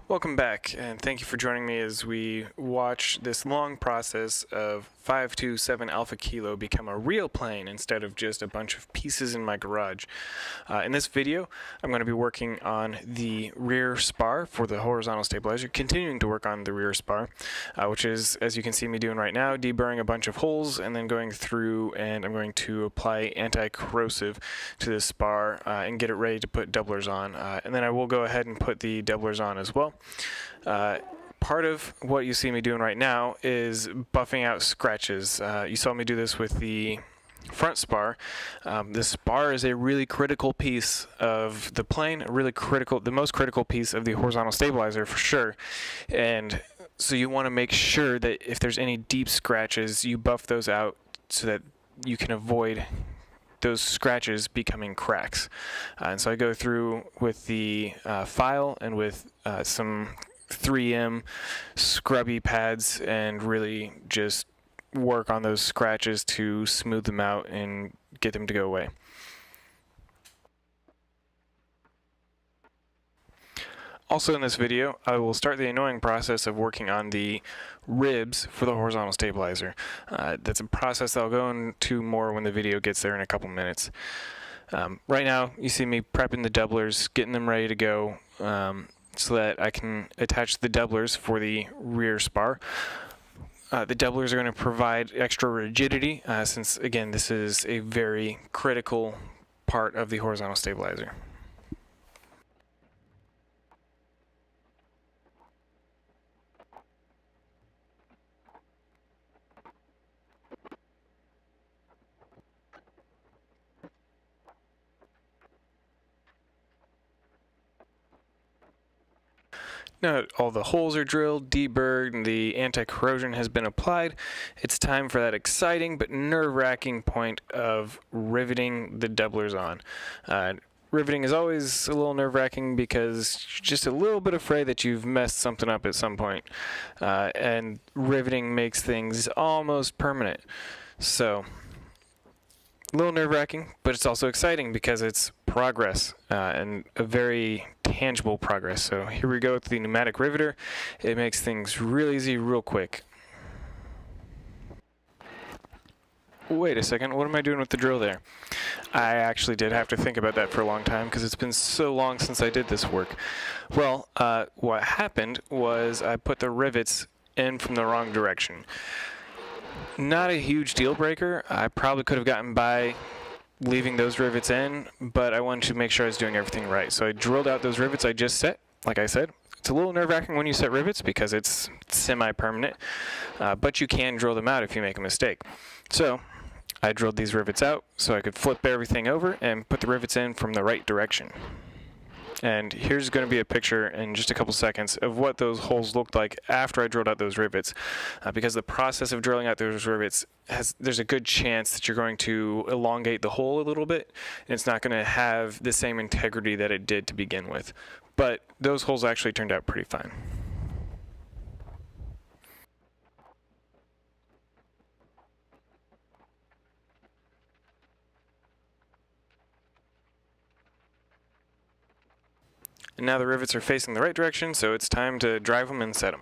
Welcome back, and thank you for joining me as we watch this long process of 527 Alpha Kilo become a real plane instead of just a bunch of pieces in my garage. In this video, I'm going to be working on the rear spar for the horizontal stabilizer, continuing to work on the rear spar, which is, as you can see me doing right now, deburring a bunch of holes and then going through and I'm going to apply anti-corrosive to this spar and get it ready to put doublers on. And then I will go ahead and put the doublers on as well. Part of what you see me doing right now is buffing out scratches. You saw me do this with the front spar. The spar is a really critical piece of the plane, the most critical piece of the horizontal stabilizer for sure. And so you want to make sure that if there's any deep scratches, you buff those out so that you can avoid those scratches becoming cracks. And so I go through with the file and with some 3M scrubby pads and really just work on those scratches to smooth them out and get them to go away. Also in this video, I will start the annoying process of working on the ribs for the horizontal stabilizer. That's a process that I'll go into more when the video gets there in a couple minutes. Right now, you see me prepping the doublers, getting them ready to go so that I can attach the doublers for the rear spar. The doublers are going to provide extra rigidity since, again, this is a very critical part of the horizontal stabilizer. Now all the holes are drilled, deburred, and the anti-corrosion has been applied. It's time for that exciting but nerve-wracking point of riveting the doublers on. Riveting is always a little nerve-wracking because you're just a little bit afraid that you've messed something up at some point. And riveting makes things almost permanent. So, a little nerve-wracking, but it's also exciting because it's progress and a very tangible progress. So here we go with the pneumatic riveter. It makes things real easy, real quick. Wait a second, what am I doing with the drill there? I actually did have to think about that for a long time because it's been so long since I did this work. Well, what happened was I put the rivets in from the wrong direction. Not a huge deal breaker. I probably could have gotten by leaving those rivets in, but I wanted to make sure I was doing everything right. So I drilled out those rivets I just set, like I said. It's a little nerve-wracking when you set rivets because it's semi-permanent, but you can drill them out if you make a mistake. So I drilled these rivets out so I could flip everything over and put the rivets in from the right direction. And here's going to be a picture in just a couple seconds of what those holes looked like after I drilled out those rivets. Because the process of drilling out those rivets, there's a good chance that you're going to elongate the hole a little bit, and it's not going to have the same integrity that it did to begin with. But those holes actually turned out pretty fine. And now the rivets are facing the right direction, so it's time to drive them and set them.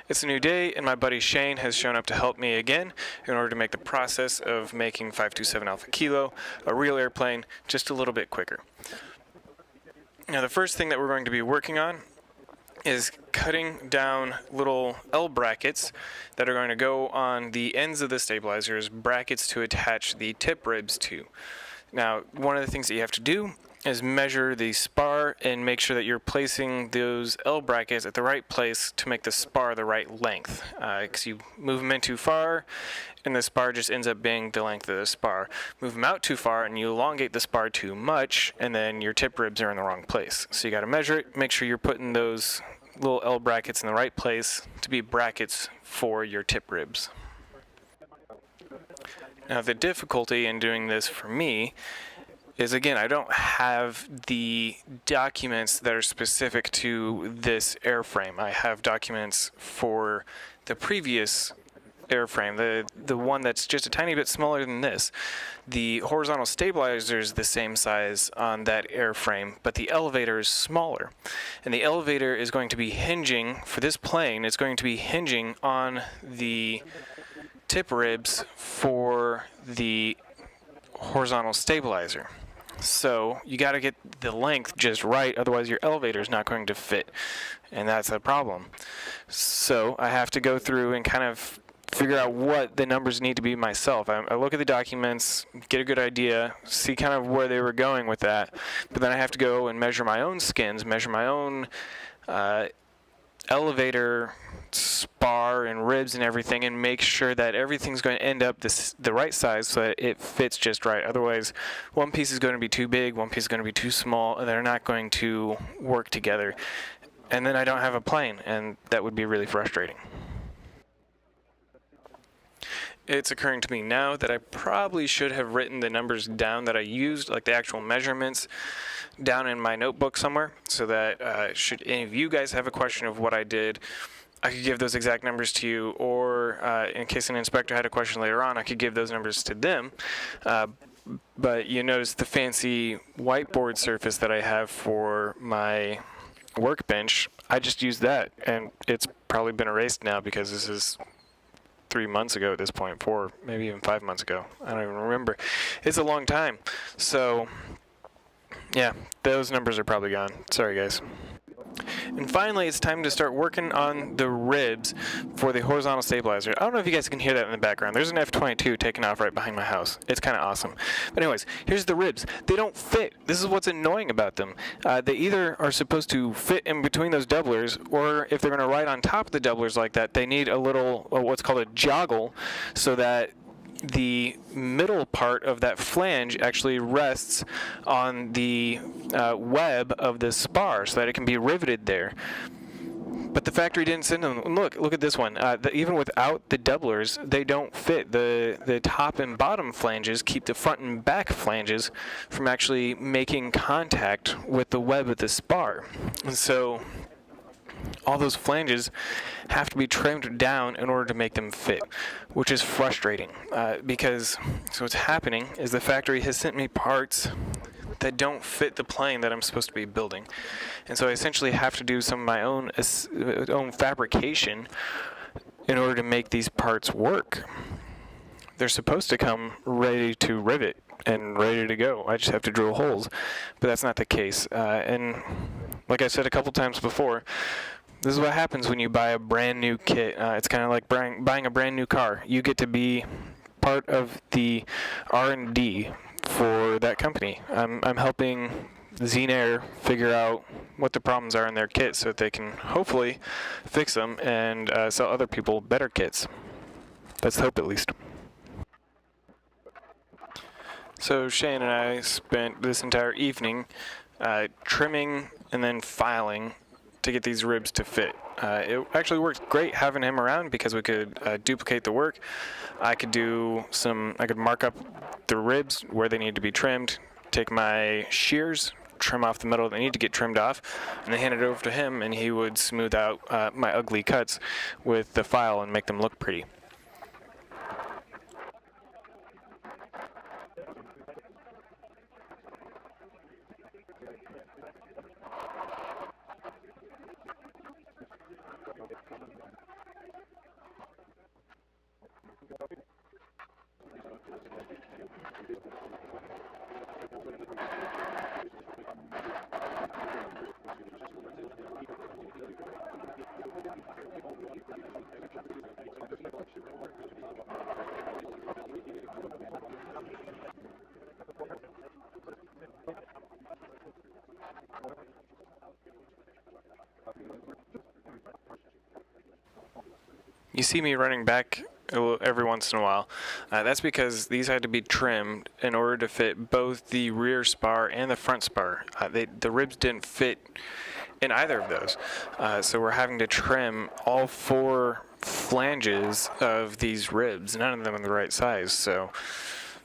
It's a new day, and my buddy Shane has shown up to help me again in order to make the process of making 527 Alpha Kilo, a real airplane, just a little bit quicker. Now the first thing that we're going to be working on is cutting down little L brackets that are going to go on the ends of the stabilizers, brackets to attach the tip ribs to. Now, one of the things that you have to do is measure the spar and make sure that you're placing those L brackets at the right place to make the spar the right length. Because you move them in too far, and the spar just ends up being the length of the spar. Move them out too far, and you elongate the spar too much, and then your tip ribs are in the wrong place. So you got to measure it, make sure you're putting those little L brackets in the right place to be brackets for your tip ribs. Now, the difficulty in doing this for me is, again, I don't have the documents that are specific to this airframe. I have documents for the previous airframe, the one that's just a tiny bit smaller than this. The horizontal stabilizer is the same size on that airframe, but the elevator is smaller. And the elevator is going to be hinging, for this plane, it's going to be hinging on the tip ribs for the horizontal stabilizer. So you got to get the length just right, otherwise your elevator is not going to fit, and that's a problem. So I have to go through and kind of figure out what the numbers need to be myself. I look at the documents, get a good idea, see kind of where they were going with that, but then I have to go and measure my own skins, measure my own elevator spar and ribs and everything, and make sure that everything's going to end up the right size so that it fits just right. Otherwise, one piece is going to be too big, one piece is going to be too small, and they're not going to work together. And then I don't have a plane, and that would be really frustrating. It's occurring to me now that I probably should have written the numbers down that I used, like the actual measurements, down in my notebook somewhere, so that should any of you guys have a question of what I did, I could give those exact numbers to you, or in case an inspector had a question later on, I could give those numbers to them. But you notice the fancy whiteboard surface that I have for my workbench, I just used that, and it's probably been erased now because this is 3 months ago at this point, 4, maybe even 5 months ago. I don't even remember. It's a long time. So, yeah, those numbers are probably gone. Sorry, guys. And finally, it's time to start working on the ribs for the horizontal stabilizer. I don't know if you guys can hear that in the background. There's an F-22 taking off right behind my house. It's kind of awesome. But anyways, here's the ribs. They don't fit. This is what's annoying about them. They either are supposed to fit in between those doublers, or if they're going to ride on top of the doublers like that, they need a little, what's called a joggle, so that the middle part of that flange actually rests on the web of the spar so that it can be riveted there. But the factory didn't send them. Look at this one. Even without the doublers, they don't fit. The top and bottom flanges keep the front and back flanges from actually making contact with the web of the spar. And so all those flanges have to be trimmed down in order to make them fit, which is frustrating because so what's happening is the factory has sent me parts that don't fit the plane that I'm supposed to be building, and so I essentially have to do some of my own fabrication in order to make these parts work. They're supposed to come ready to rivet and ready to go. I just have to drill holes, but that's not the case. And like I said a couple times before, this is what happens when you buy a brand new kit. It's kind of like buying a brand new car. You get to be part of the R&D for that company. I'm helping Zenair figure out what the problems are in their kit so that they can hopefully fix them and sell other people better kits. Let's hope, at least. So Shane and I spent this entire evening trimming and then filing to get these ribs to fit. It actually worked great having him around because we could duplicate the work. I could mark up the ribs where they need to be trimmed, take my shears, trim off the metal that need to get trimmed off, and then hand it over to him, and he would smooth out my ugly cuts with the file and make them look pretty. You see me running back every once in a while. That's because these had to be trimmed in order to fit both the rear spar and the front spar. The ribs didn't fit in either of those, so we're having to trim all 4 flanges of these ribs, none of them are the right size. So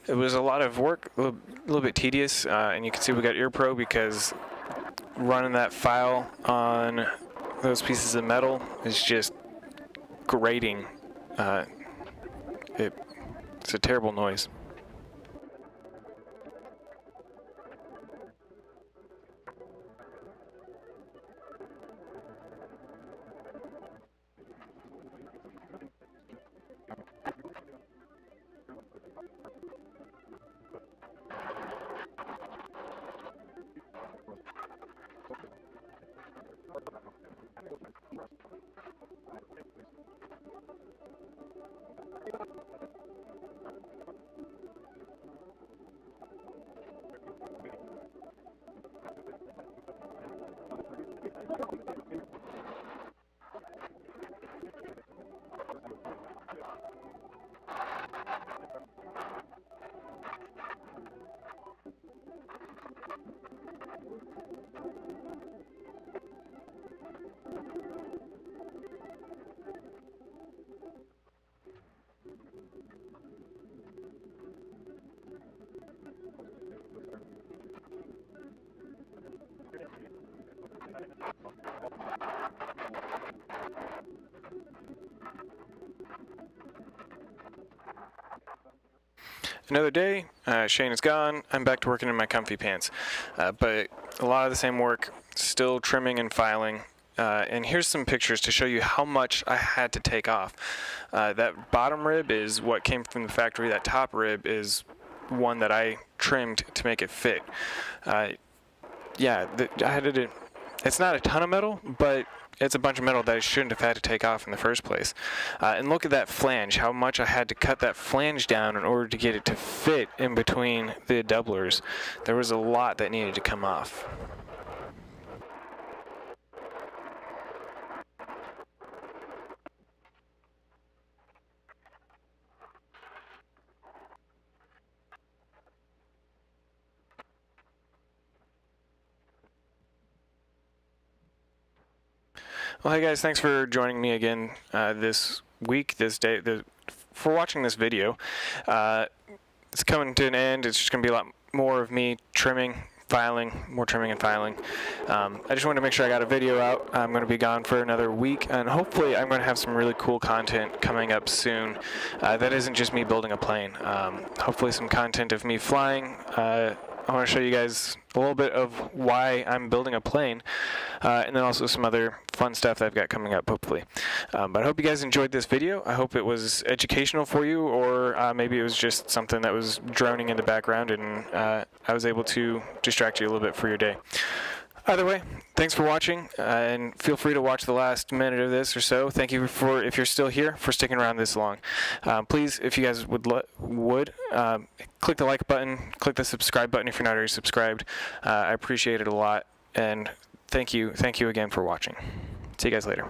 it was a lot of work, a little bit tedious, and you can see we got ear pro because running that file on those pieces of metal is just grating. It's a terrible noise. Another day, Shane is gone. I'm back to working in my comfy pants. But a lot of the same work, still trimming and filing. And here's some pictures to show you how much I had to take off. That bottom rib is what came from the factory. That top rib is one that I trimmed to make it fit. Yeah, I had to. It's not a ton of metal, but it's a bunch of metal that I shouldn't have had to take off in the first place. And look at that flange, how much I had to cut that flange down in order to get it to fit in between the doublers. There was a lot that needed to come off. Well, hey guys, thanks for joining me again this week, this day, for watching this video. It's coming to an end. It's just going to be a lot more of me trimming, filing, more trimming and filing. I just wanted to make sure I got a video out. I'm going to be gone for another week, and hopefully I'm going to have some really cool content coming up soon. That isn't just me building a plane. Hopefully some content of me flying. I want to show you guys a little bit of why I'm building a plane, and then also some other fun stuff that I've got coming up, hopefully. But I hope you guys enjoyed this video. I hope it was educational for you, or maybe it was just something that was droning in the background and I was able to distract you a little bit for your day. Either way, thanks for watching, and feel free to watch the last minute of this or so. Thank you for, if you're still here, for sticking around this long. Please, if you guys would click the like button, click the subscribe button if you're not already subscribed. I appreciate it a lot, and thank you again for watching. See you guys later.